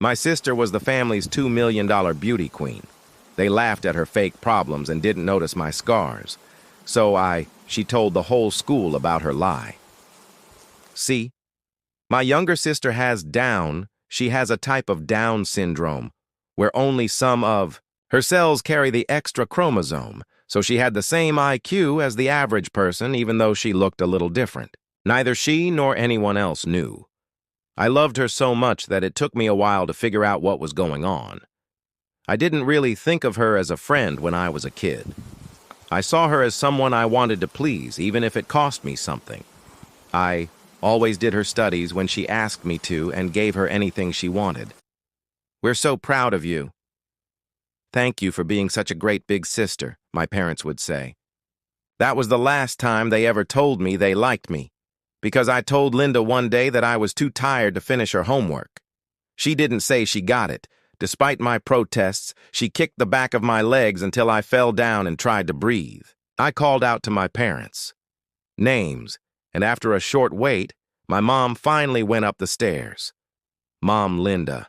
My sister was the family's $2 million beauty queen. They laughed at her fake problems and didn't notice my scars. She told the whole school about her lie. See, my younger sister has Down. She has a type of Down syndrome, where only some of her cells carry the extra chromosome, so she had the same IQ as the average person, even though she looked a little different. Neither she nor anyone else knew. I loved her so much that it took me a while to figure out what was going on. I didn't really think of her as a friend when I was a kid. I saw her as someone I wanted to please, even if it cost me something. I always did her studies when she asked me to and gave her anything she wanted. "We're so proud of you." "Thank you for being such a great big sister," my parents would say. That was the last time they ever told me they liked me, because I told Linda one day that I was too tired to finish her homework. She didn't say she got it. Despite my protests, she kicked the back of my legs until I fell down and tried to breathe. I called out to my parents. Names, and after a short wait, my mom finally went up the stairs. Mom Linda.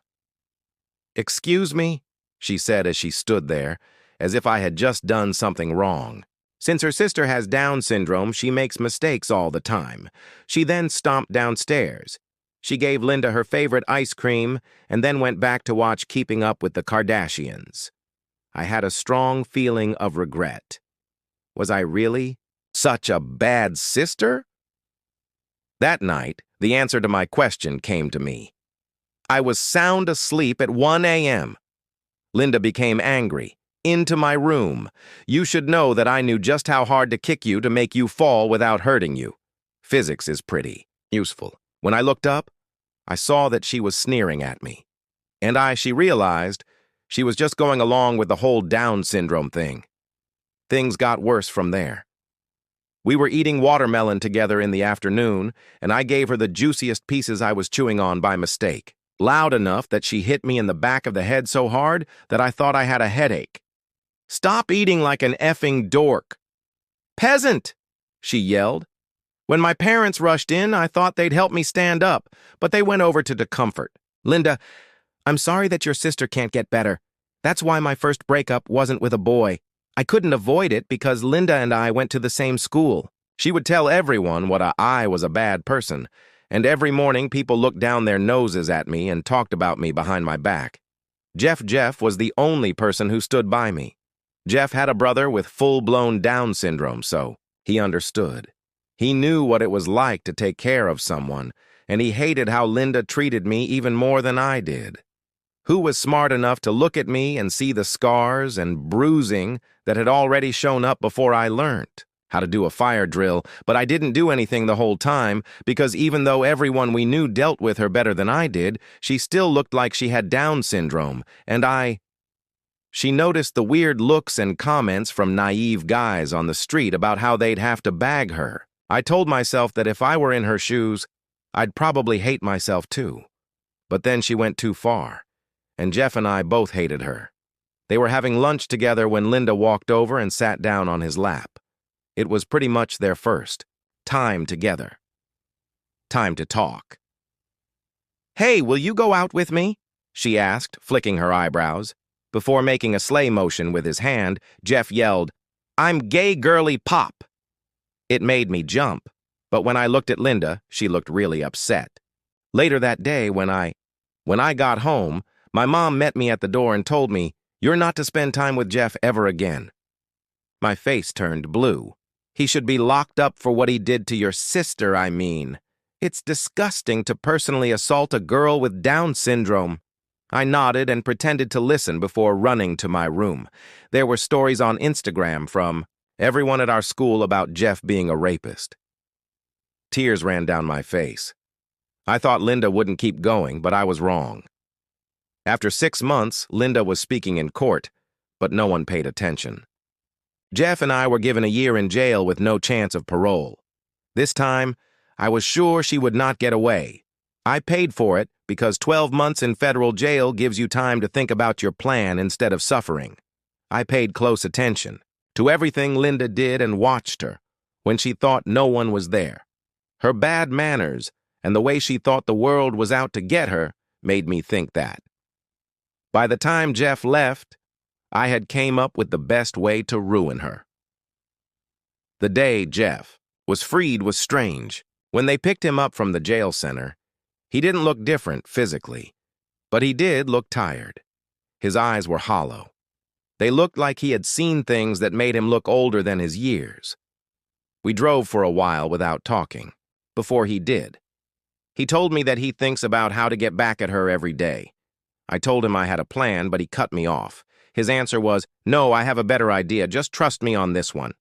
"Excuse me?" she said as she stood there, as if I had just done something wrong. Since her sister has Down syndrome, she makes mistakes all the time. She then stomped downstairs. She gave Linda her favorite ice cream and then went back to watch Keeping Up with the Kardashians. I had a strong feeling of regret. Was I really such a bad sister? That night, the answer to my question came to me. I was sound asleep at 1 a.m. Linda became angry. Into my room. "You should know that I knew just how hard to kick you to make you fall without hurting you. Physics is pretty useful." When I looked up, I saw that she was sneering at me. She realized she was just going along with the whole Down syndrome thing. Things got worse from there. We were eating watermelon together in the afternoon, and I gave her the juiciest pieces I was chewing on by mistake, loud enough that she hit me in the back of the head so hard that I thought I had a headache. "Stop eating like an effing dork." "Peasant!" she yelled. When my parents rushed in, I thought they'd help me stand up, but they went over to comfort. "Linda, I'm sorry that your sister can't get better. That's why my first breakup wasn't with a boy. I couldn't avoid it because Linda and I went to the same school." She would tell everyone I was a bad person, and every morning people looked down their noses at me and talked about me behind my back. Jeff was the only person who stood by me. Jeff had a brother with full-blown Down syndrome, so he understood. He knew what it was like to take care of someone, and he hated how Linda treated me even more than I did. Who was smart enough to look at me and see the scars and bruising that had already shown up before I learned how to do a fire drill, but I didn't do anything the whole time because even though everyone we knew dealt with her better than I did, she still looked like she had Down syndrome, She noticed the weird looks and comments from naive guys on the street about how they'd have to bag her. I told myself that if I were in her shoes, I'd probably hate myself too. But then she went too far, and Jeff and I both hated her. They were having lunch together when Linda walked over and sat down on his lap. It was pretty much their first time together. Time to talk. "Hey, will you go out with me?" she asked, flicking her eyebrows. Before making a sleigh motion with his hand, Jeff yelled, "I'm gay girly pop." It made me jump, but when I looked at Linda, she looked really upset. Later that day, when I got home, my mom met me at the door and told me, "You're not to spend time with Jeff ever again." My face turned blue. "He should be locked up for what he did to your sister, I mean. It's disgusting to personally assault a girl with Down syndrome." I nodded and pretended to listen before running to my room. There were stories on Instagram from everyone at our school about Jeff being a rapist. Tears ran down my face. I thought Linda wouldn't keep going, but I was wrong. After 6 months, Linda was speaking in court, but no one paid attention. Jeff and I were given a year in jail with no chance of parole. This time, I was sure she would not get away. I paid for it because 12 months in federal jail gives you time to think about your plan instead of suffering. I paid close attention to everything Linda did and watched her when she thought no one was there. Her bad manners and the way she thought the world was out to get her made me think that. By the time Jeff left, I had came up with the best way to ruin her. The day Jeff was freed was strange. When they picked him up from the jail center, he didn't look different physically, but he did look tired. His eyes were hollow. They looked like he had seen things that made him look older than his years. We drove for a while without talking, before he did. He told me that he thinks about how to get back at her every day. I told him I had a plan, but he cut me off. His answer was, "No, I have a better idea. Just trust me on this one."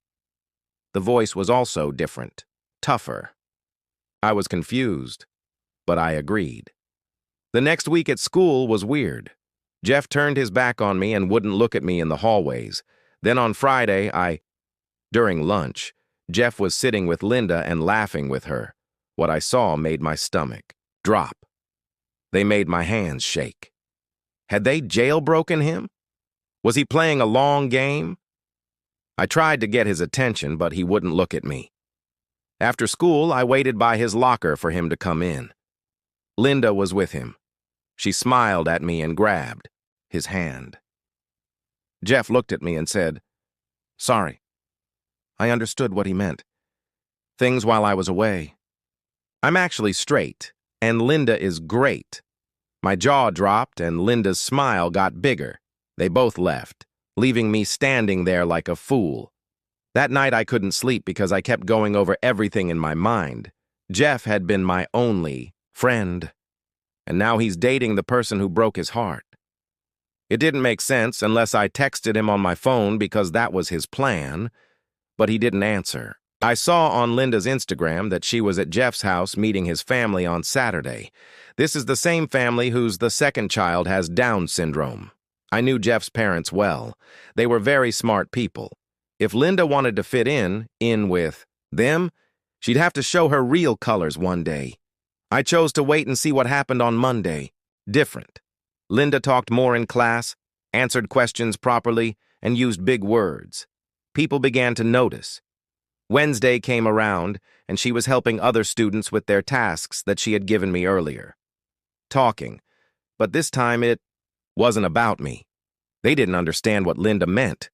The voice was also different, tougher. I was confused, but I agreed. The next week at school was weird. Jeff turned his back on me and wouldn't look at me in the hallways. Then on Friday, during lunch, Jeff was sitting with Linda and laughing with her. What I saw made my stomach drop. They made my hands shake. Had they jailbroken him? Was he playing a long game? I tried to get his attention, but he wouldn't look at me. After school, I waited by his locker for him to come in. Linda was with him. She smiled at me and grabbed his hand. Jeff looked at me and said, "Sorry." I understood what he meant. Things while I was away. I'm actually straight, and Linda is great. My jaw dropped, and Linda's smile got bigger. They both left, leaving me standing there like a fool. That night I couldn't sleep because I kept going over everything in my mind. Jeff had been my only friend, and now he's dating the person who broke his heart. It didn't make sense unless I texted him on my phone because that was his plan, but he didn't answer. I saw on Linda's Instagram that she was at Jeff's house meeting his family on Saturday. This is the same family whose the second child has Down syndrome. I knew Jeff's parents well. They were very smart people. If Linda wanted to fit in with them, she'd have to show her real colors one day. I chose to wait and see what happened on Monday. Different. Linda talked more in class, answered questions properly, and used big words. People began to notice. Wednesday came around, and she was helping other students with their tasks that she had given me earlier. Talking, but this time it wasn't about me. They didn't understand what Linda meant.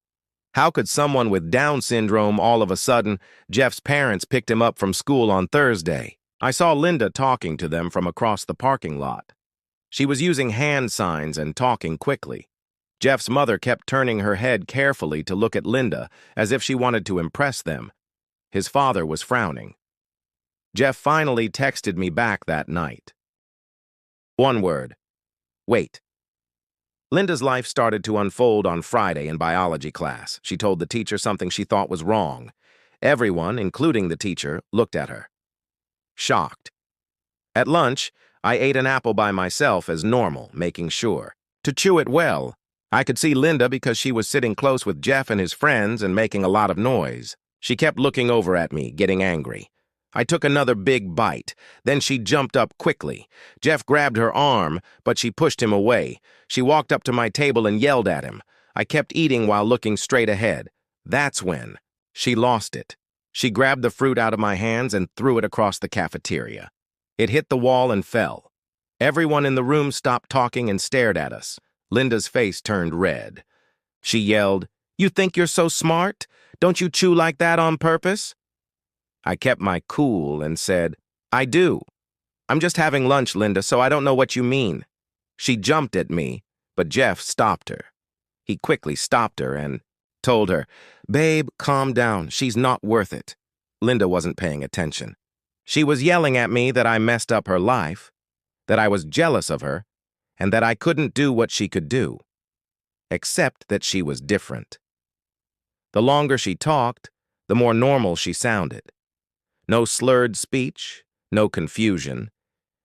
How could someone with Down syndrome all of a sudden, Jeff's parents picked him up from school on Thursday? I saw Linda talking to them from across the parking lot. She was using hand signs and talking quickly. Jeff's mother kept turning her head carefully to look at Linda as if she wanted to impress them. His father was frowning. Jeff finally texted me back that night. One word. Wait. Linda's life started to unfold on Friday in biology class. She told the teacher something she thought was wrong. Everyone, including the teacher, looked at her. Shocked. At lunch, I ate an apple by myself as normal, making sure to chew it well. I could see Linda because she was sitting close with Jeff and his friends and making a lot of noise. She kept looking over at me, getting angry. I took another big bite. Then she jumped up quickly. Jeff grabbed her arm, but she pushed him away. She walked up to my table and yelled at him. I kept eating while looking straight ahead. That's when she lost it. She grabbed the fruit out of my hands and threw it across the cafeteria. It hit the wall and fell. Everyone in the room stopped talking and stared at us. Linda's face turned red. She yelled, "You think you're so smart? Don't you chew like that on purpose?" I kept my cool and said, "I do. I'm just having lunch, Linda, so I don't know what you mean." She jumped at me, but Jeff stopped her. He quickly stopped her and told her, "Babe, calm down. She's not worth it." Linda wasn't paying attention. She was yelling at me that I messed up her life, that I was jealous of her, and that I couldn't do what she could do, except that she was different. The longer she talked, the more normal she sounded. No slurred speech, no confusion,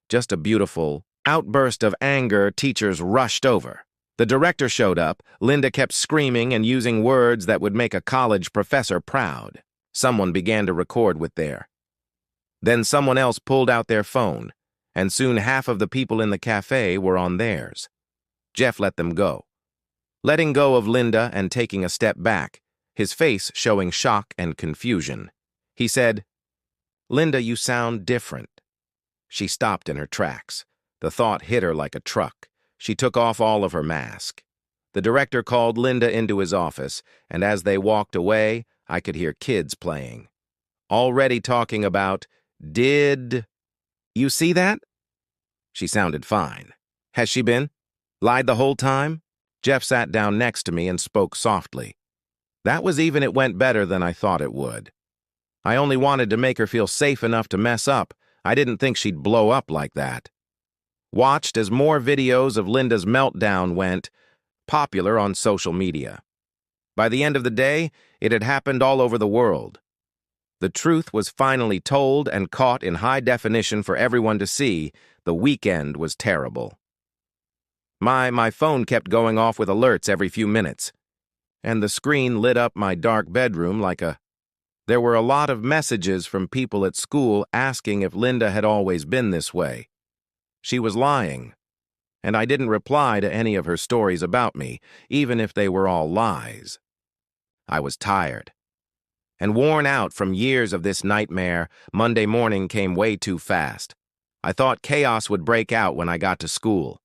just a beautiful outburst of anger teachers rushed over. The director showed up. Linda kept screaming and using words that would make a college professor proud. Someone began to record with their. Then someone else pulled out their phone, and soon half of the people in the cafe were on theirs. Jeff let them go. Letting go of Linda and taking a step back, his face showing shock and confusion. He said, "Linda, you sound different." She stopped in her tracks. The thought hit her like a truck. She took off all of her mask. The director called Linda into his office, and as they walked away, I could hear kids playing. Already talking about, did you see that? She sounded fine. Has she been? Lied the whole time? Jeff sat down next to me and spoke softly. That was even it went better than I thought it would. I only wanted to make her feel safe enough to mess up. I didn't think she'd blow up like that. Watched as more videos of Linda's meltdown went popular on social media. By the end of the day, it had happened all over the world. The truth was finally told and caught in high definition for everyone to see. The weekend was terrible. My phone kept going off with alerts every few minutes, and the screen lit up my dark bedroom like a... There were a lot of messages from people at school asking if Linda had always been this way. She was lying, and I didn't reply to any of her stories about me, even if they were all lies. I was tired. And worn out from years of this nightmare, Monday morning came way too fast. I thought chaos would break out when I got to school.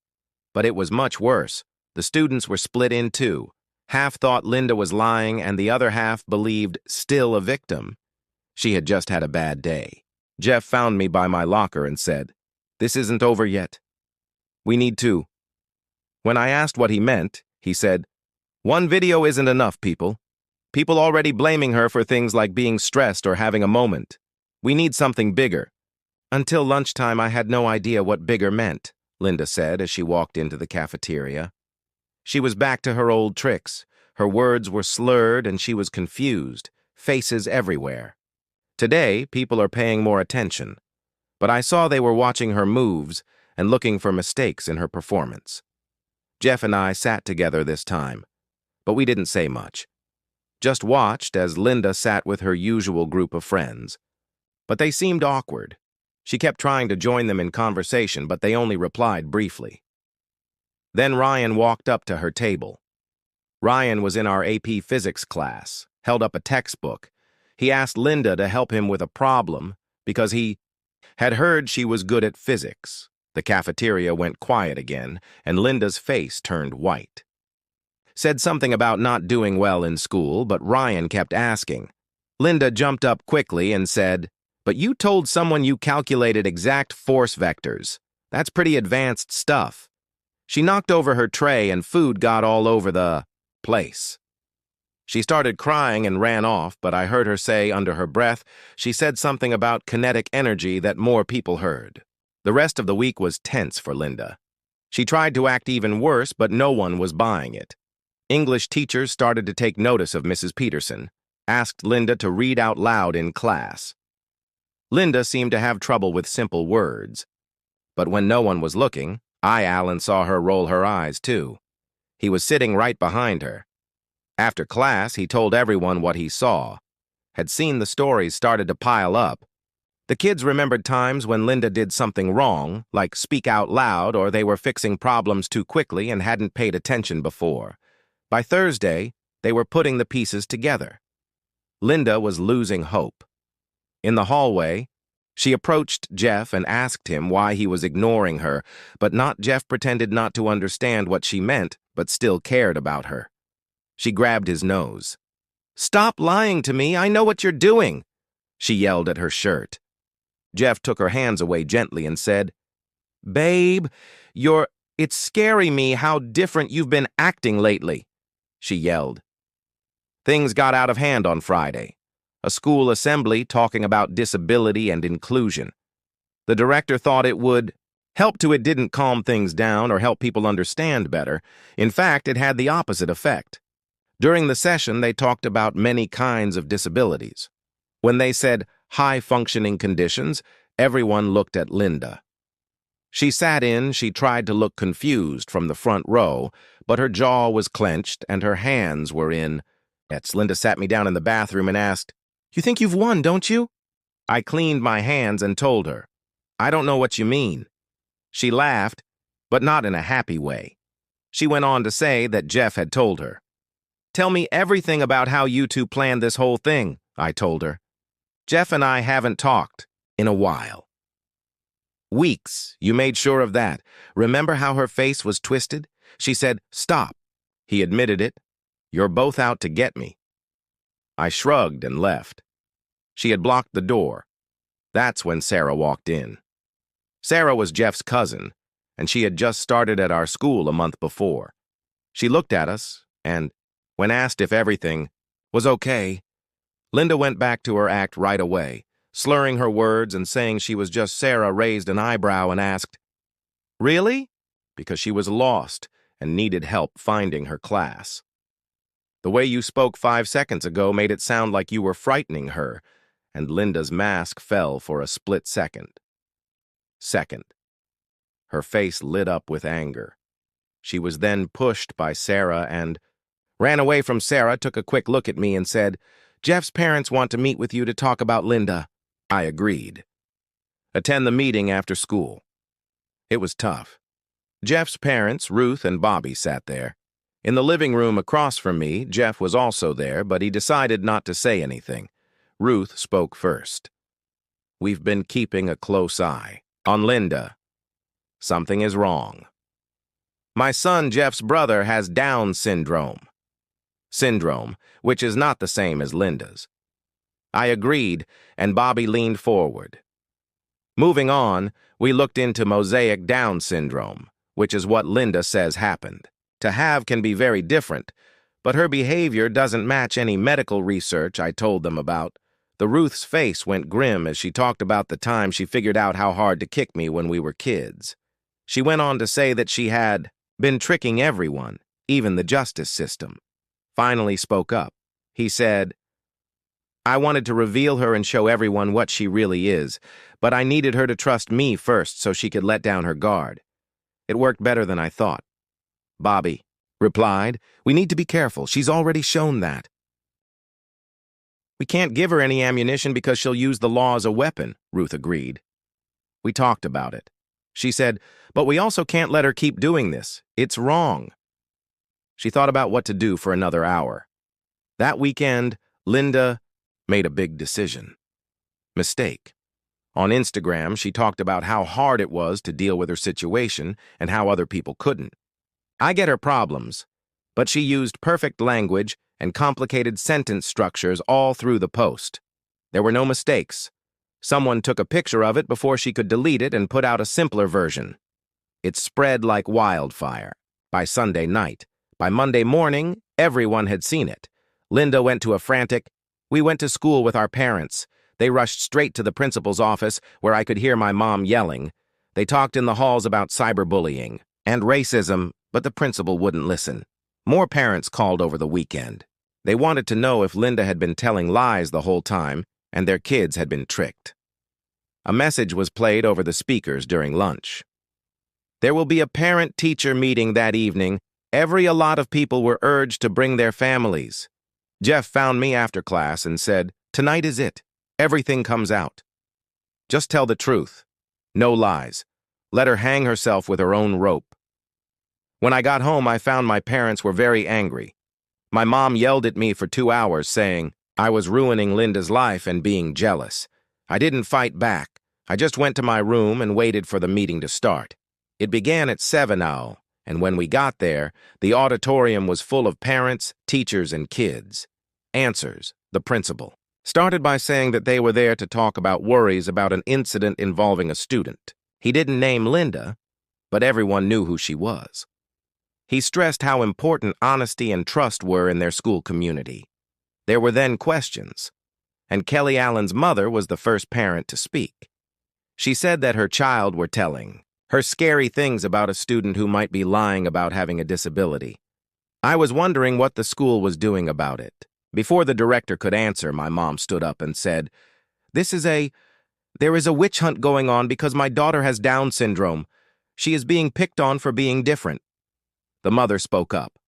But it was much worse. The students were split in two. Half thought Linda was lying, and the other half believed still a victim. She had just had a bad day. Jeff found me by my locker and said, "This isn't over yet. We need to." When I asked what he meant, he said, "One video isn't enough, people. People already blaming her for things like being stressed or having a moment. We need something bigger." Until lunchtime, I had no idea what bigger meant, Linda said as she walked into the cafeteria. She was back to her old tricks. Her words were slurred and she was confused, faces everywhere. Today, people are paying more attention, but I saw they were watching her moves and looking for mistakes in her performance. Jeff and I sat together this time, but we didn't say much. Just watched as Linda sat with her usual group of friends. But they seemed awkward. She kept trying to join them in conversation, but they only replied briefly. Then Ryan walked up to her table. Ryan was in our AP Physics class, held up a textbook. He asked Linda to help him with a problem because he had heard she was good at physics. The cafeteria went quiet again, and Linda's face turned white. Said something about not doing well in school, but Ryan kept asking. Linda jumped up quickly and said, "But you told someone you calculated exact force vectors. That's pretty advanced stuff." She knocked over her tray and food got all over the place. She started crying and ran off, but I heard her say under her breath, she said something about kinetic energy that more people heard. The rest of the week was tense for Linda. She tried to act even worse, but no one was buying it. English teachers started to take notice of Mrs. Peterson, asked Linda to read out loud in class. Linda seemed to have trouble with simple words. But when no one was looking, Alan saw her roll her eyes too. He was sitting right behind her. After class, he told everyone what he saw. Had seen the stories started to pile up. The kids remembered times when Linda did something wrong, like speak out loud, or they were fixing problems too quickly and hadn't paid attention before. By Thursday, they were putting the pieces together. Linda was losing hope. In the hallway, she approached Jeff and asked him why he was ignoring her, but Jeff pretended not to understand what she meant, but still cared about her. She grabbed his nose. "Stop lying to me, I know what you're doing," she yelled at her shirt. Jeff took her hands away gently and said, "Babe, it's scary me how different you've been acting lately," she yelled. Things got out of hand on Friday. A school assembly talking about disability and inclusion. The director thought it would help to it didn't calm things down or help people understand better. In fact, it had the opposite effect. During the session, they talked about many kinds of disabilities. When they said high-functioning conditions, everyone looked at Linda. She tried to look confused from the front row, but her jaw was clenched and her hands were in. Linda sat me down in the bathroom and asked, "You think you've won, don't you?" I cleaned my hands and told her, "I don't know what you mean." She laughed, but not in a happy way. She went on to say that Jeff had told her. "Tell me everything about how you two planned this whole thing," I told her. "Jeff and I haven't talked in a while." Weeks. You made sure of that. Remember how her face was twisted? She said, "Stop." He admitted it. "You're both out to get me." I shrugged and left. She had blocked the door. That's when Sarah walked in. Sarah was Jeff's cousin, and she had just started at our school a month before. She looked at us, and, when asked if everything was okay, Linda went back to her act right away, slurring her words and saying she was just Sarah, raised an eyebrow and asked, "Really?" because she was lost and needed help finding her class. "The way you spoke 5 seconds ago made it sound like you were frightening her," and Linda's mask fell for a split second. Her face lit up with anger. She was then pushed by Sarah and ran away from Sarah, took a quick look at me and said, "Jeff's parents want to meet with you to talk about Linda." I agreed. Attend the meeting after school. It was tough. Jeff's parents, Ruth and Bobby, sat there. In the living room across from me, Jeff was also there, but he decided not to say anything. Ruth spoke first. "We've been keeping a close eye on Linda. Something is wrong. My son, Jeff's brother, has Down syndrome. Syndrome, which is not the same as Linda's." I agreed, and Bobby leaned forward. Moving on, we looked into mosaic Down syndrome, which is what Linda says happened. To have can be very different, but her behavior doesn't match any medical research I told them about. The Ruth's face went grim as she talked about the time she figured out how hard to kick me when we were kids. She went on to say that she had been tricking everyone, even the justice system. Finally spoke up. He said, "I wanted to reveal her and show everyone what she really is, but I needed her to trust me first so she could let down her guard. It worked better than I thought." Bobby replied, "We need to be careful. She's already shown that." "We can't give her any ammunition because she'll use the law as a weapon," Ruth agreed. We talked about it. She said, "But we also can't let her keep doing this. It's wrong." She thought about what to do for another hour. That weekend, Linda made a big decision. Mistake. On Instagram, she talked about how hard it was to deal with her situation and how other people couldn't. I get her problems, but she used perfect language and complicated sentence structures all through the post. There were no mistakes. Someone took a picture of it before she could delete it and put out a simpler version. It spread like wildfire. By Sunday night, by Monday morning, everyone had seen it. Linda went to a frantic, "We went to school with our parents." They rushed straight to the principal's office, where I could hear my mom yelling. They talked in the halls about cyberbullying and racism, but the principal wouldn't listen. More parents called over the weekend. They wanted to know if Linda had been telling lies the whole time and their kids had been tricked. A message was played over the speakers during lunch. "There will be a parent-teacher meeting that evening. A lot of people were urged to bring their families." Jeff found me after class and said, "Tonight is it. Everything comes out. Just tell the truth. No lies. Let her hang herself with her own rope." When I got home, I found my parents were very angry. My mom yelled at me for 2 hours, saying I was ruining Linda's life and being jealous. I didn't fight back. I just went to my room and waited for the meeting to start. It began at 7:00, and when we got there, the auditorium was full of parents, teachers, and kids. Answers, the principal, started by saying that they were there to talk about worries about an incident involving a student. He didn't name Linda, but everyone knew who she was. He stressed how important honesty and trust were in their school community. There were then questions, and Kelly Allen's mother was the first parent to speak. She said that her child were telling her scary things about a student who might be lying about having a disability. I was wondering what the school was doing about it. Before the director could answer, my mom stood up and said, There is a witch hunt going on because my daughter has Down syndrome. She is being picked on for being different." The mother spoke up.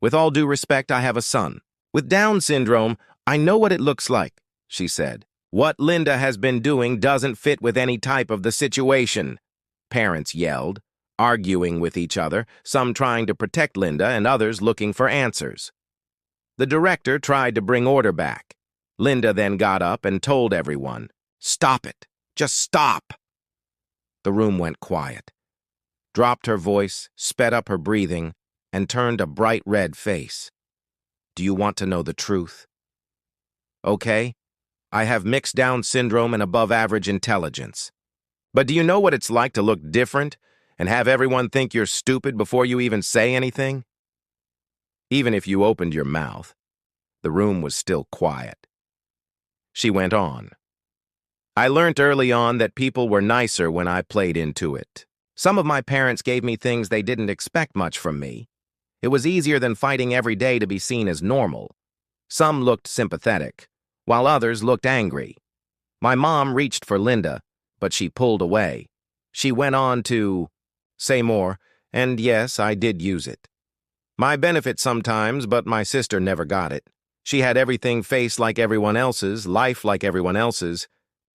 "With all due respect, I have a son with Down syndrome. I know what it looks like," she said. "What Linda has been doing doesn't fit with any type of the situation." Parents yelled, arguing with each other, some trying to protect Linda and others looking for answers. The director tried to bring order back. Linda then got up and told everyone, "Stop it. Just stop." The room went quiet. Dropped her voice, sped up her breathing, and turned a bright red face. Do you want to know the truth? Okay, I have mixed Down syndrome and above-average intelligence. But do you know what it's like to look different and have everyone think you're stupid before you even say anything? Even if you opened your mouth, the room was still quiet. She went on. I learned early on that people were nicer when I played into it. Some of my parents gave me things they didn't expect much from me. It was easier than fighting every day to be seen as normal. Some looked sympathetic, while others looked angry. My mom reached for Linda, but she pulled away. She went on to say more, and yes, I did use it. My benefit sometimes, but my sister never got it. She had everything face like everyone else's, life like everyone else's.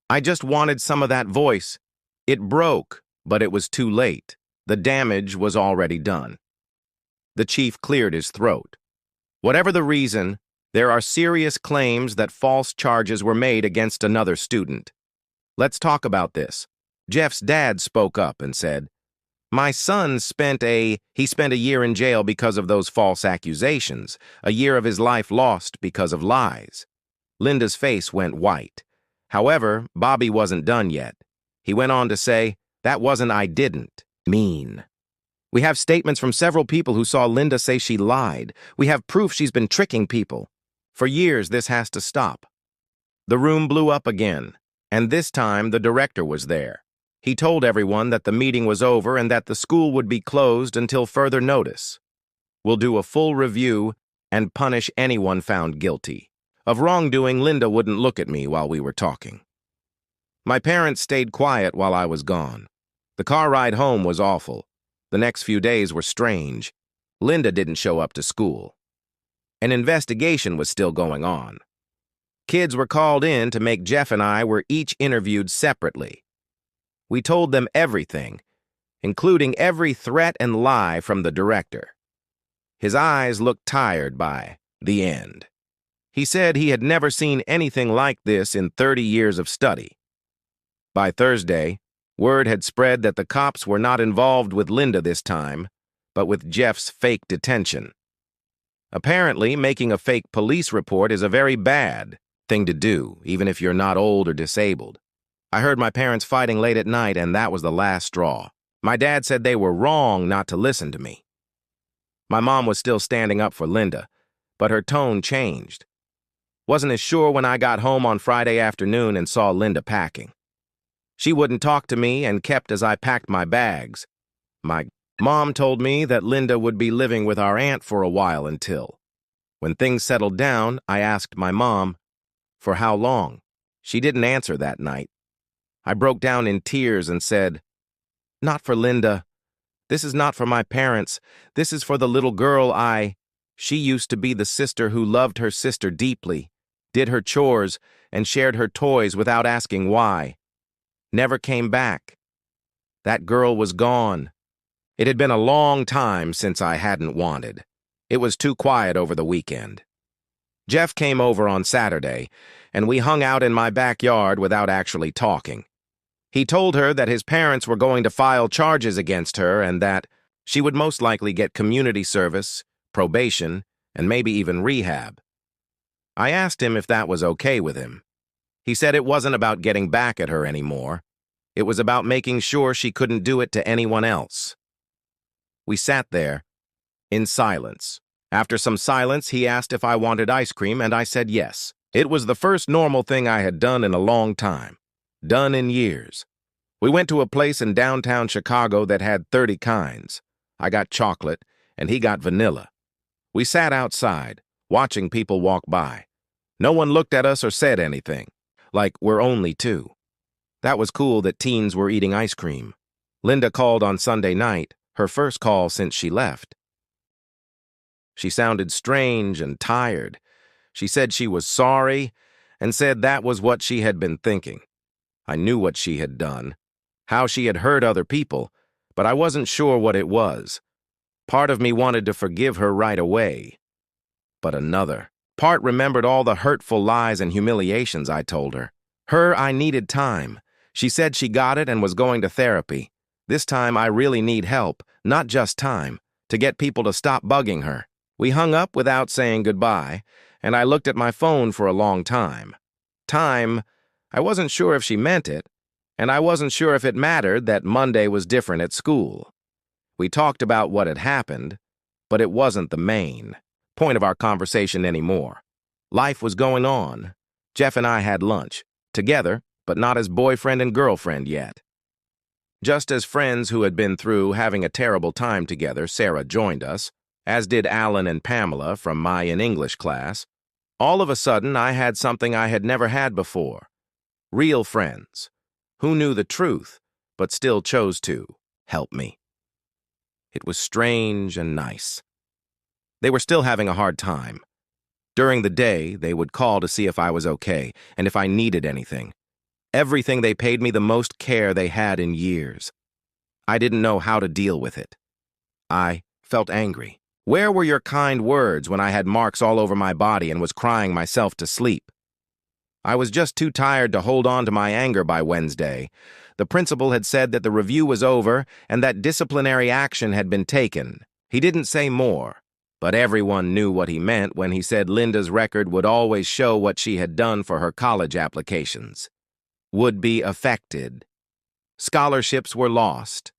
I just wanted some of that voice. It broke, but it was too late. The damage was already done. The chief cleared his throat. Whatever the reason, there are serious claims that false charges were made against another student. Let's talk about this. Jeff's dad spoke up and said, my son spent a year in jail because of those false accusations, a year of his life lost because of lies. Linda's face went white. However, Bobby wasn't done yet. He went on to say, that wasn't I didn't mean. We have statements from several people who saw Linda say she lied. We have proof she's been tricking people. For years, this has to stop. The room blew up again, and this time the director was there. He told everyone that the meeting was over and that the school would be closed until further notice. We'll do a full review and punish anyone found guilty. Of wrongdoing, Linda wouldn't look at me while we were talking. My parents stayed quiet while I was gone. The car ride home was awful. The next few days were strange. Linda didn't show up to school. An investigation was still going on. Kids were called in to make Jeff and I were each interviewed separately. We told them everything, including every threat and lie from the director. His eyes looked tired by the end. He said he had never seen anything like this in 30 years of study. By Thursday, word had spread that the cops were not involved with Linda this time, but with Jeff's fake detention. Apparently, making a fake police report is a very bad thing to do, even if you're not old or disabled. I heard my parents fighting late at night, and that was the last straw. My dad said they were wrong not to listen to me. My mom was still standing up for Linda, but her tone changed. Wasn't as sure when I got home on Friday afternoon and saw Linda packing. She wouldn't talk to me and kept as I packed my bags. My mom told me that Linda would be living with our aunt for a while until. When things settled down, I asked my mom, for how long? She didn't answer that night. I broke down in tears and said, not for Linda. This is not for my parents. This is for the little girl She used to be the sister who loved her sister deeply, did her chores, and shared her toys without asking why. Never came back. That girl was gone. It had been a long time since I hadn't wanted. It was too quiet over the weekend. Jeff came over on Saturday, and we hung out in my backyard without actually talking. He told her that his parents were going to file charges against her and that she would most likely get community service, probation, and maybe even rehab. I asked him if that was okay with him. He said it wasn't about getting back at her anymore. It was about making sure she couldn't do it to anyone else. We sat there, in silence. After some silence, he asked if I wanted ice cream, and I said yes. It was the first normal thing I had done in a long time. Done in years. We went to a place in downtown Chicago that had 30 kinds. I got chocolate, and he got vanilla. We sat outside, watching people walk by. No one looked at us or said anything, like we're only two. That was cool that teens were eating ice cream. Linda called on Sunday night, her first call since she left. She sounded strange and tired. She said she was sorry, and said that was what she had been thinking. I knew what she had done, how she had hurt other people, but I wasn't sure what it was. Part of me wanted to forgive her right away. But another part remembered all the hurtful lies and humiliations I told her. I needed time. She said she got it and was going to therapy. This time I really need help, not just time, to get people to stop bugging her. We hung up without saying goodbye, and I looked at my phone for a long time. I wasn't sure if she meant it, and I wasn't sure if it mattered that Monday was different at school. We talked about what had happened, but it wasn't the main point of our conversation anymore. Life was going on. Jeff and I had lunch, together, but not as boyfriend and girlfriend yet. Just as friends who had been through having a terrible time together, Sarah joined us, as did Alan and Pamela from my English class. All of a sudden, I had something I had never had before. Real friends, who knew the truth, but still chose to help me. It was strange and nice. They were still having a hard time. During the day, they would call to see if I was okay and if I needed anything. Everything they paid me the most care they had in years. I didn't know how to deal with it. I felt angry. Where were your kind words when I had marks all over my body and was crying myself to sleep? I was just too tired to hold on to my anger by Wednesday. The principal had said that the review was over and that disciplinary action had been taken. He didn't say more, but everyone knew what he meant when he said Linda's record would always show what she had done for her college applications. Would be affected. Scholarships were lost.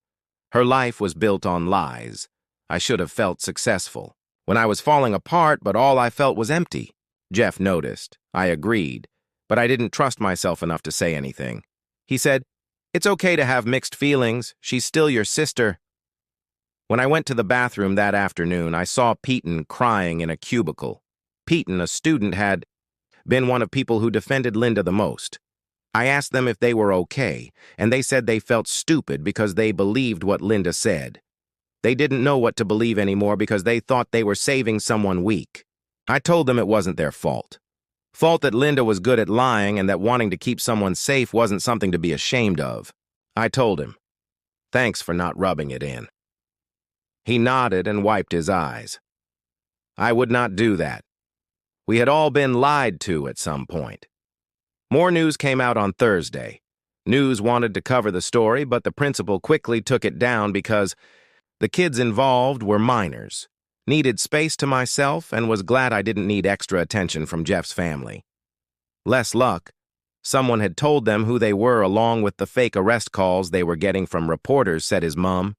Her life was built on lies. I should have felt successful. When I was falling apart, but all I felt was empty. Jeff noticed. I agreed, but I didn't trust myself enough to say anything. He said, "It's okay to have mixed feelings. She's still your sister." When I went to the bathroom that afternoon, I saw Peyton crying in a cubicle. Peyton, a student, had been one of people who defended Linda the most. I asked them if they were okay, and they said they felt stupid because they believed what Linda said. They didn't know what to believe anymore because they thought they were saving someone weak. I told them it wasn't their fault. Fault that Linda was good at lying and that wanting to keep someone safe wasn't something to be ashamed of. I told him, "Thanks for not rubbing it in." He nodded and wiped his eyes. I would not do that. We had all been lied to at some point. More news came out on Thursday. News wanted to cover the story, but the principal quickly took it down because the kids involved were minors, needed space to myself, and was glad I didn't need extra attention from Jeff's family. Less luck. Someone had told them who they were along with the fake arrest calls they were getting from reporters, said his mom.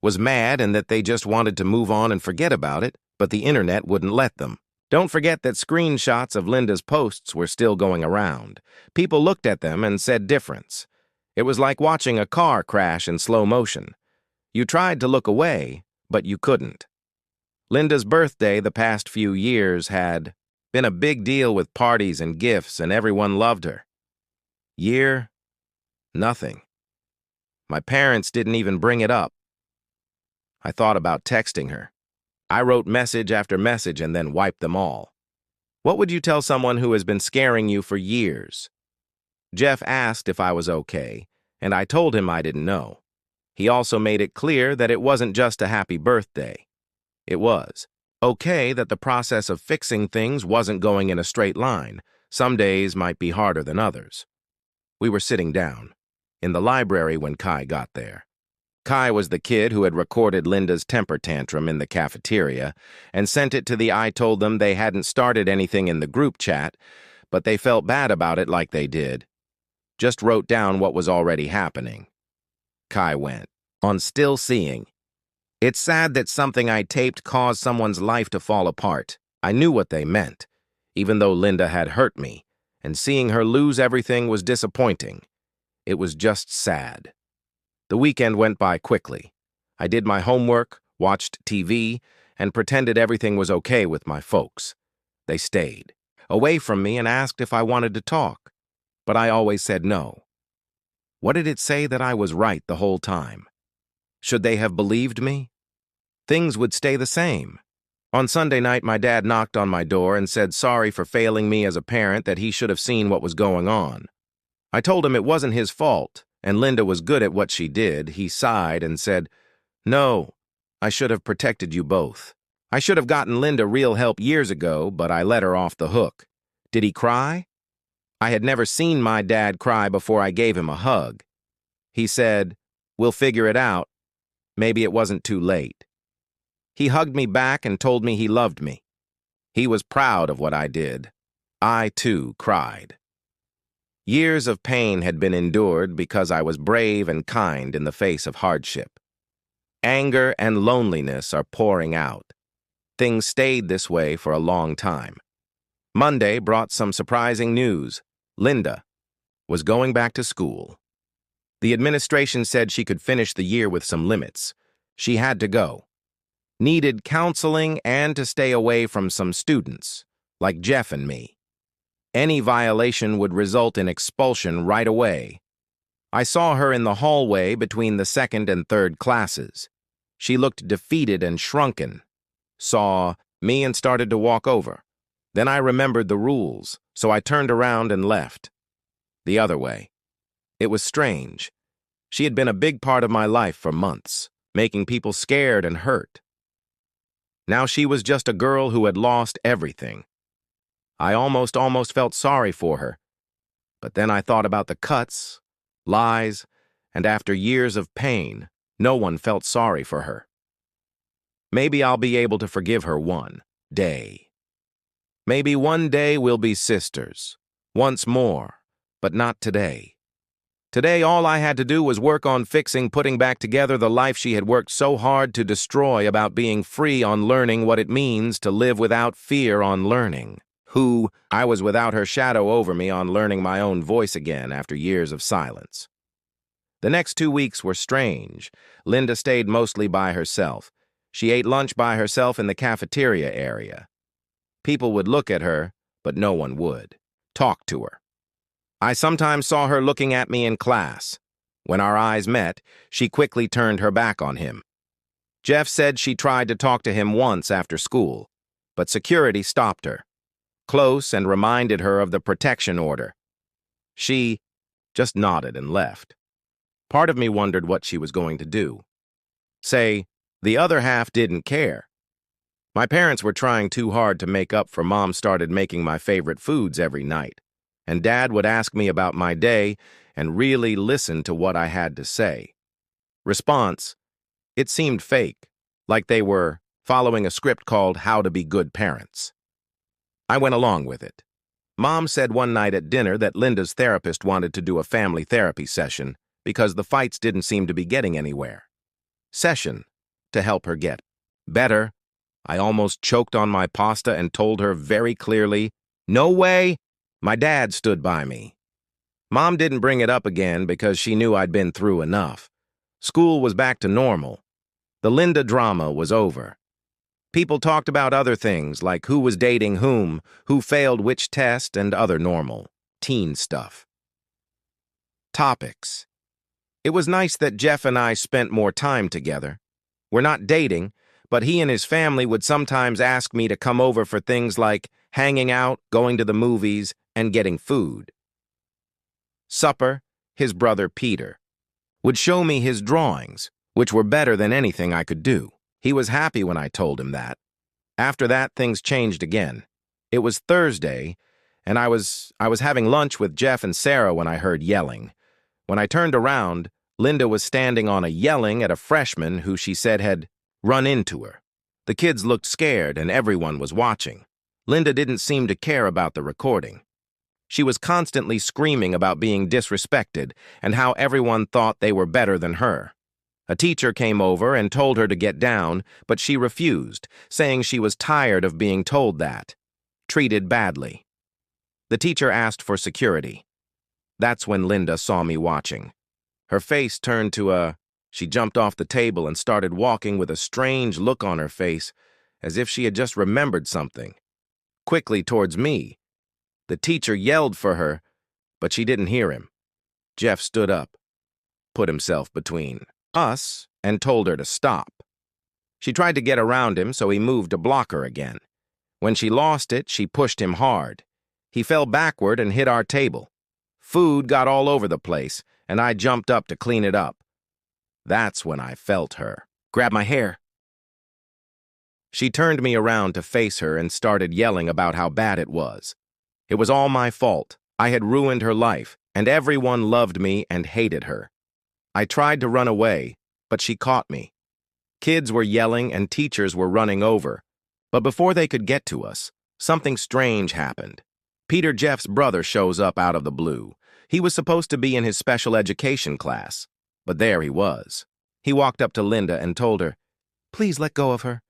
Was mad and that they just wanted to move on and forget about it, but the internet wouldn't let them. Don't forget that screenshots of Linda's posts were still going around. People looked at them and said difference. It was like watching a car crash in slow motion. You tried to look away, but you couldn't. Linda's birthday the past few years had been a big deal with parties and gifts, and everyone loved her. Year? Nothing. My parents didn't even bring it up. I thought about texting her. I wrote message after message and then wiped them all. What would you tell someone who has been scaring you for years? Jeff asked if I was okay, and I told him I didn't know. He also made it clear that it wasn't just a happy birthday. It was okay that the process of fixing things wasn't going in a straight line. Some days might be harder than others. We were sitting down in the library when Kai got there. Kai was the kid who had recorded Linda's temper tantrum in the cafeteria and sent it to the I told them they hadn't started anything in the group chat, but they felt bad about it like they did. Just wrote down what was already happening. Kai went on still seeing. It's sad that something I taped caused someone's life to fall apart. I knew what they meant, even though Linda had hurt me, and seeing her lose everything was disappointing. It was just sad. The weekend went by quickly. I did my homework, watched TV, and pretended everything was okay with my folks. They stayed away from me and asked if I wanted to talk, but I always said no. What did it say that I was right the whole time? Should they have believed me? Things would stay the same. On Sunday night, my dad knocked on my door and said sorry for failing me as a parent, that he should have seen what was going on. I told him it wasn't his fault, and Linda was good at what she did. He sighed and said, "No, I should have protected you both. I should have gotten Linda real help years ago, but I let her off the hook." Did he cry? I had never seen my dad cry before I gave him a hug. He said, "We'll figure it out. Maybe it wasn't too late." He hugged me back and told me he loved me. He was proud of what I did. I, too, cried. Years of pain had been endured because I was brave and kind in the face of hardship. Anger and loneliness are pouring out. Things stayed this way for a long time. Monday brought some surprising news. Linda was going back to school. The administration said she could finish the year with some limits. She had to go. Needed counseling and to stay away from some students, like Jeff and me. Any violation would result in expulsion right away. I saw her in the hallway between the second and third classes. She looked defeated and shrunken. Saw me and started to walk over. Then I remembered the rules, so I turned around and left. The other way. It was strange. She had been a big part of my life for months, making people scared and hurt. Now she was just a girl who had lost everything. I almost felt sorry for her. But then I thought about the cuts, lies, and after years of pain, no one felt sorry for her. Maybe I'll be able to forgive her one day. Maybe one day we'll be sisters, once more, but not today. Today, all I had to do was work on putting back together the life she had worked so hard to destroy, about being free, on learning what it means to live without fear, on learning who I was without her shadow over me, on learning my own voice again after years of silence. The next 2 weeks were strange. Linda stayed mostly by herself. She ate lunch by herself in the cafeteria area. People would look at her, but no one would talk to her. I sometimes saw her looking at me in class. When our eyes met, she quickly turned her back on him. Jeff said she tried to talk to him once after school, but security stopped her, close, and reminded her of the protection order. She just nodded and left. Part of me wondered what she was going to do. Say, the other half didn't care. My parents were trying too hard to make up for Mom started making my favorite foods every night, and Dad would ask me about my day and really listen to what I had to say. Response: it seemed fake, like they were following a script called How to Be Good Parents. I went along with it. Mom said one night at dinner that Linda's therapist wanted to do a family therapy session because the fights didn't seem to be getting anywhere. Session to help her get better. I almost choked on my pasta and told her very clearly, "No way." My dad stood by me. Mom didn't bring it up again because she knew I'd been through enough. School was back to normal. The Linda drama was over. People talked about other things, like who was dating whom, who failed which test, and other normal teen stuff. Topics. It was nice that Jeff and I spent more time together. We're not dating, but he and his family would sometimes ask me to come over for things like hanging out, going to the movies, and getting food. Supper, his brother Peter would show me his drawings, which were better than anything I could do. He was happy when I told him that. After that, things changed again. It was Thursday, and I was having lunch with Jeff and Sarah when I heard yelling. When I turned around, Linda was standing on a yelling at a freshman who she said had run into her. The kids looked scared, and everyone was watching. Linda didn't seem to care about the recording. She was constantly screaming about being disrespected and how everyone thought they were better than her. A teacher came over and told her to get down, but she refused, saying she was tired of being told that. Treated badly. The teacher asked for security. That's when Linda saw me watching. Her face turned to she jumped off the table and started walking with a strange look on her face, as if she had just remembered something. Quickly towards me. The teacher yelled for her, but she didn't hear him. Jeff stood up, put himself between us, and told her to stop. She tried to get around him, so he moved to block her again. When she lost it, she pushed him hard. He fell backward and hit our table. Food got all over the place, and I jumped up to clean it up. That's when I felt her grab my hair. She turned me around to face her and started yelling about how bad it was. It was all my fault. I had ruined her life, and everyone loved me and hated her. I tried to run away, but she caught me. Kids were yelling and teachers were running over. But before they could get to us, something strange happened. Peter Jeff's brother shows up out of the blue. He was supposed to be in his special education class, but there he was. He walked up to Linda and told her, "Please let go of her.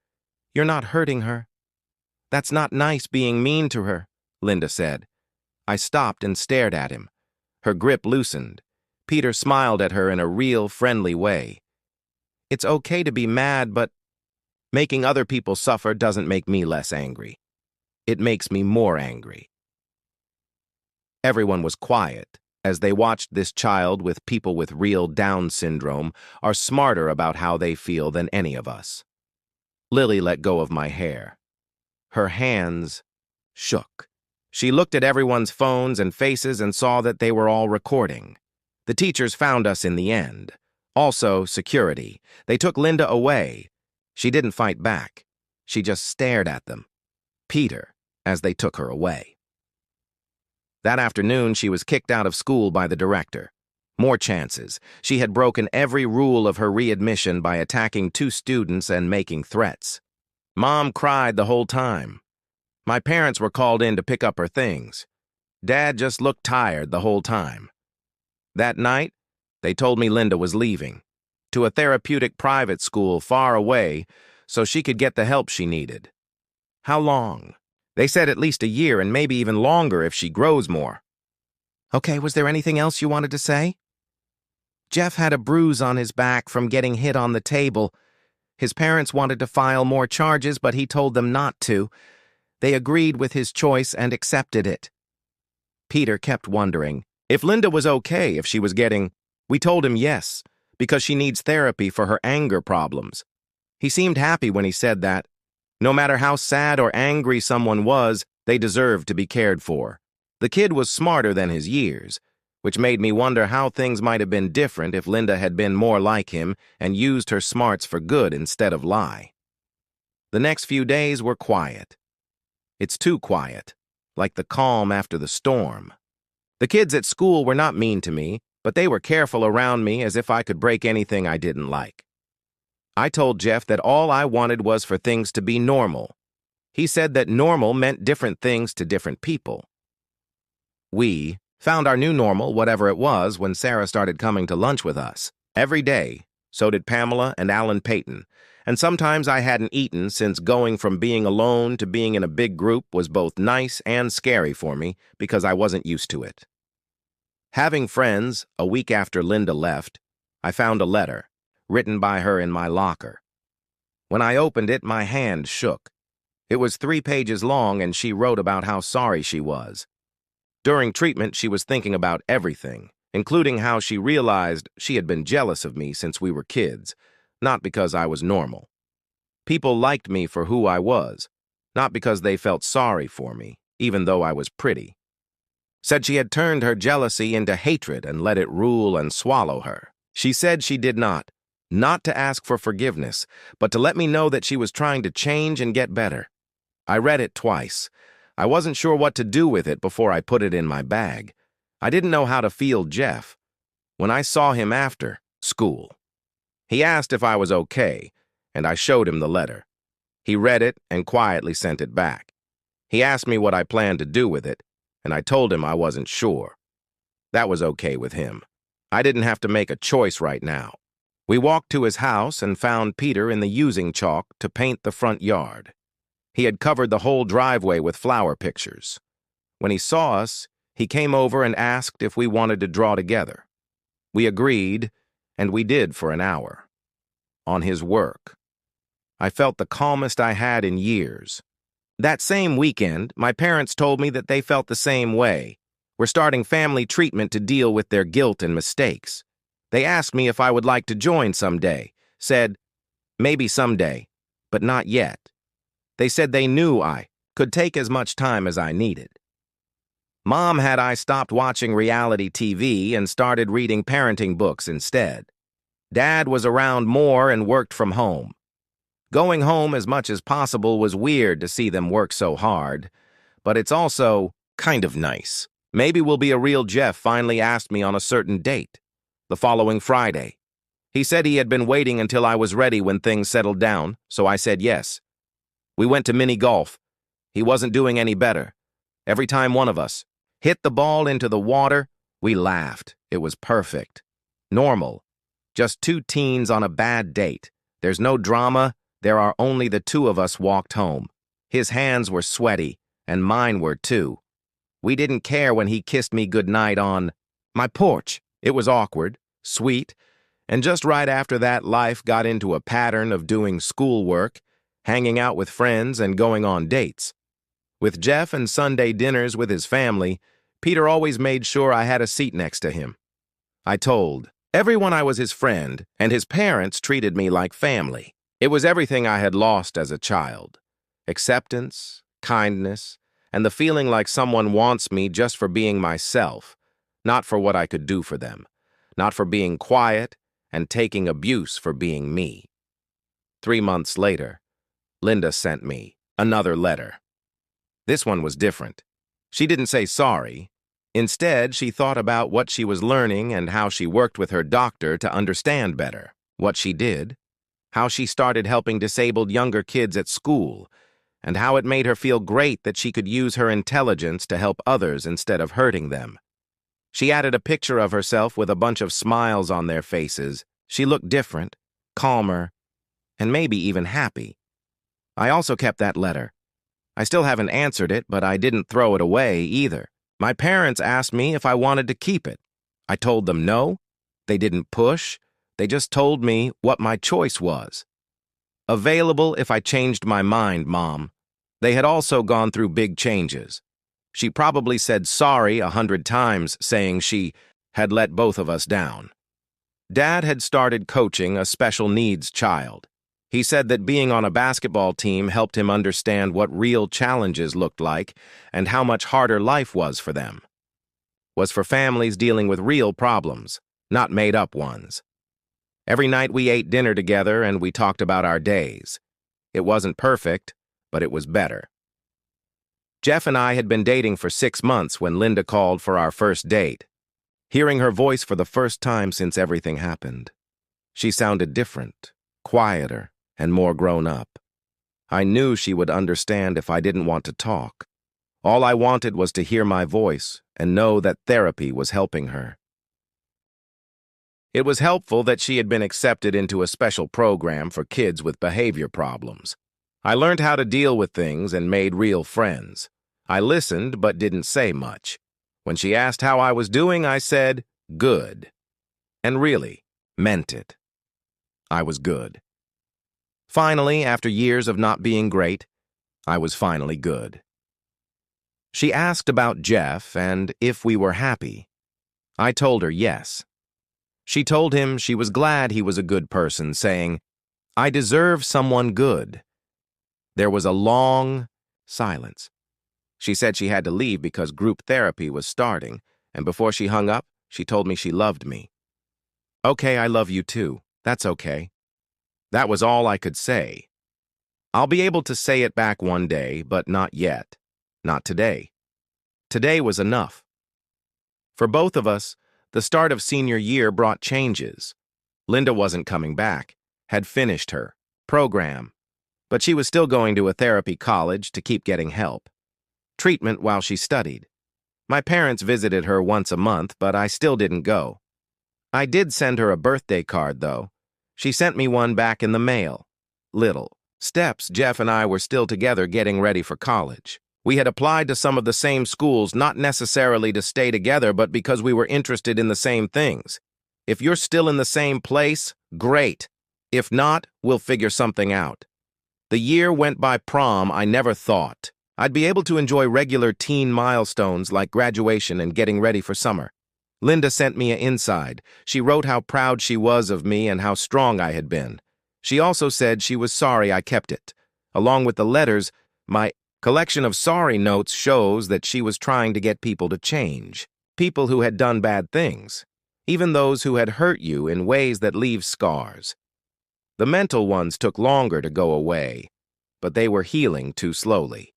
You're not hurting her." "That's not nice being mean to her," Linda said. I stopped and stared at him. Her grip loosened. Peter smiled at her in a real, friendly way. "It's okay to be mad, but making other people suffer doesn't make me less angry. It makes me more angry." Everyone was quiet as they watched this child with people with real Down syndrome are smarter about how they feel than any of us. Lily let go of my hair. Her hands shook. She looked at everyone's phones and faces and saw that they were all recording. The teachers found us in the end. Also, security. They took Linda away. She didn't fight back. She just stared at them. Peter, as they took her away. That afternoon, she was kicked out of school by the director. More chances. She had broken every rule of her readmission by attacking 2 students and making threats. Mom cried the whole time. My parents were called in to pick up her things. Dad just looked tired the whole time. That night, they told me Linda was leaving to a therapeutic private school far away so she could get the help she needed. How long? They said at least a year and maybe even longer if she grows more. Okay, was there anything else you wanted to say? Jeff had a bruise on his back from getting hit on the table. His parents wanted to file more charges, but he told them not to. They agreed with his choice and accepted it. Peter kept wondering if Linda was okay if she was getting... We told him yes, because she needs therapy for her anger problems. He seemed happy when he said that. No matter how sad or angry someone was, they deserved to be cared for. The kid was smarter than his years, which made me wonder how things might have been different if Linda had been more like him and used her smarts for good instead of lie. The next few days were quiet. It's too quiet, like the calm after the storm. The kids at school were not mean to me, but they were careful around me as if I could break anything I didn't like. I told Jeff that all I wanted was for things to be normal. He said that normal meant different things to different people. We found our new normal, whatever it was, when Sarah started coming to lunch with us. Every day, so did Pamela and Alan Payton, and sometimes I hadn't eaten since going from being alone to being in a big group was both nice and scary for me because I wasn't used to it. Having friends, a week after Linda left, I found a letter, written by her in my locker. When I opened it, my hand shook. It was 3 pages long, and she wrote about how sorry she was. During treatment, she was thinking about everything, including how she realized she had been jealous of me since we were kids, not because I was normal. People liked me for who I was, not because they felt sorry for me, even though I was pretty. Said she had turned her jealousy into hatred and let it rule and swallow her. She said she did not to ask for forgiveness, but to let me know that she was trying to change and get better. I read it twice. I wasn't sure what to do with it before I put it in my bag. I didn't know how to feel Jeff. When I saw him after school, he asked if I was okay, and I showed him the letter. He read it and quietly sent it back. He asked me what I planned to do with it, and I told him I wasn't sure. That was okay with him. I didn't have to make a choice right now. We walked to his house and found Peter in the using chalk to paint the front yard. He had covered the whole driveway with flower pictures. When he saw us, he came over and asked if we wanted to draw together. We agreed, and we did for an hour. On his work. I felt the calmest I had in years. That same weekend, my parents told me that they felt the same way. We're starting family treatment to deal with their guilt and mistakes. They asked me if I would like to join someday, said, maybe someday, but not yet. They said they knew I could take as much time as I needed. Mom had I stopped watching reality TV and started reading parenting books instead. Dad was around more and worked from home. Going home as much as possible was weird to see them work so hard, but it's also kind of nice. Maybe Will Be a Real Jeff finally asked me on a certain date, the following Friday. He said he had been waiting until I was ready when things settled down, so I said yes. We went to mini golf. He wasn't doing any better. Every time one of us hit the ball into the water, we laughed. It was perfect. Normal. Just two teens on a bad date. There's no drama. There are only the two of us walked home. His hands were sweaty, and mine were too. We didn't care when he kissed me goodnight on my porch. It was awkward, sweet, and just right after that, life got into a pattern of doing schoolwork, hanging out with friends, and going on dates. With Jeff and Sunday dinners with his family, Peter always made sure I had a seat next to him. I told everyone I was his friend, and his parents treated me like family. It was everything I had lost as a child. Acceptance, kindness, and the feeling like someone wants me just for being myself, not for what I could do for them, not for being quiet and taking abuse for being me. 3 months later, Linda sent me another letter. This one was different. She didn't say sorry. Instead, she thought about what she was learning and how she worked with her doctor to understand better what she did, how she started helping disabled younger kids at school, and how it made her feel great that she could use her intelligence to help others instead of hurting them. She added a picture of herself with a bunch of smiles on their faces. She looked different, calmer, and maybe even happy. I also kept that letter. I still haven't answered it, but I didn't throw it away either. My parents asked me if I wanted to keep it. I told them no. They didn't push. They just told me what my choice was. Available if I changed my mind, Mom. They had also gone through big changes. She probably said sorry 100 times, saying she had let both of us down. Dad had started coaching a special needs child. He said that being on a basketball team helped him understand what real challenges looked like and how much harder life was for them. Was for families dealing with real problems, not made-up ones. Every night we ate dinner together and we talked about our days. It wasn't perfect, but it was better. Jeff and I had been dating for 6 months when Linda called for our first date. Hearing her voice for the first time since everything happened. She sounded different, quieter, and more grown up. I knew she would understand if I didn't want to talk. All I wanted was to hear my voice and know that therapy was helping her. It was helpful that she had been accepted into a special program for kids with behavior problems. I learned how to deal with things and made real friends. I listened but didn't say much. When she asked how I was doing, I said, good. And really, meant it. I was good. Finally, after years of not being great, I was finally good. She asked about Jeff and if we were happy. I told her yes. She told him she was glad he was a good person, saying, I deserve someone good. There was a long silence. She said she had to leave because group therapy was starting, and before she hung up, she told me she loved me. Okay, I love you too. That's okay. That was all I could say. I'll be able to say it back one day, but not yet. Not today. Today was enough. For both of us, the start of senior year brought changes. Linda wasn't coming back, had finished her program, but she was still going to a therapy college to keep getting help. Treatment while she studied. My parents visited her once a month, but I still didn't go. I did send her a birthday card, though. She sent me one back in the mail. Little steps. Jeff and I were still together getting ready for college. We had applied to some of the same schools, not necessarily to stay together, but because we were interested in the same things. If you're still in the same place, great. If not, we'll figure something out. The year went by prom. I never thought I'd be able to enjoy regular teen milestones like graduation and getting ready for summer. Linda sent me an inside. She wrote how proud she was of me and how strong I had been. She also said she was sorry I kept it. Along with the letters, my collection of sorry notes shows that she was trying to get people to change. People who had done bad things. Even those who had hurt you in ways that leave scars. The mental ones took longer to go away, but they were healing too slowly.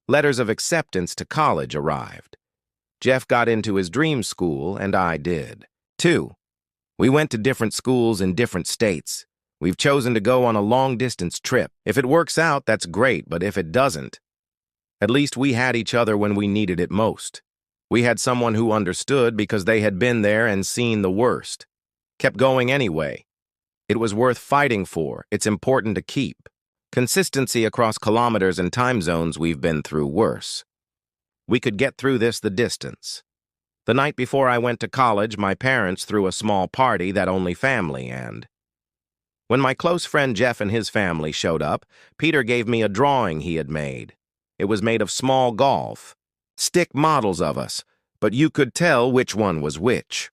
Letters of acceptance to college arrived. Jeff got into his dream school, and I did. 2. We went to different schools in different states. We've chosen to go on a long-distance trip. If it works out, that's great, but if it doesn't, at least we had each other when we needed it most. We had someone who understood because they had been there and seen the worst. Kept going anyway. It was worth fighting for. It's important to keep. Consistency across kilometers and time zones we've been through worse. We could get through this the distance. The night before I went to college, my parents threw a small party that only family and... When my close friend Jeff and his family showed up, Peter gave me a drawing he had made. It was made of small golf, stick models of us, but you could tell which one was which.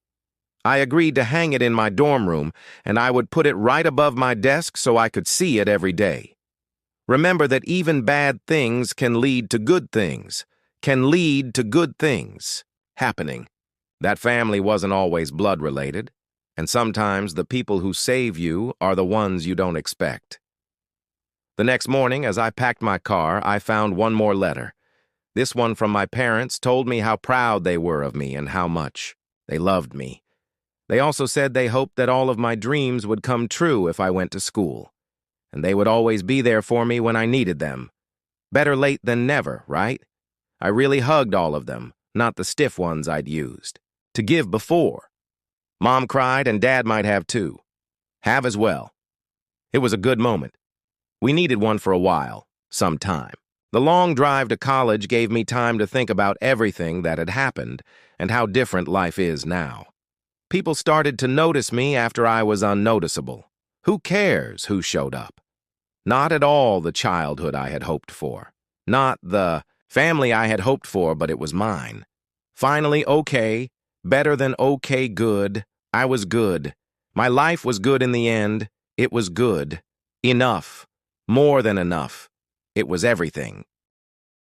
I agreed to hang it in my dorm room, and I would put it right above my desk so I could see it every day. Remember that even bad things can lead to good things, happening. That family wasn't always blood-related, and sometimes the people who save you are the ones you don't expect. The next morning, as I packed my car, I found one more letter. This one from my parents told me how proud they were of me and how much they loved me. They also said they hoped that all of my dreams would come true if I went to school, and they would always be there for me when I needed them. Better late than never, right? I really hugged all of them, not the stiff ones I'd used to give before. Mom cried, and Dad might have too. Have as well. It was a good moment. We needed one for a while, some time. The long drive to college gave me time to think about everything that had happened and how different life is now. People started to notice me after I was unnoticeable. Who cares who showed up? Not at all the childhood I had hoped for. Not the family I had hoped for, but it was mine. Finally, okay, better than okay good. I was good. My life was good in the end. It was good. Enough. More than enough. It was everything.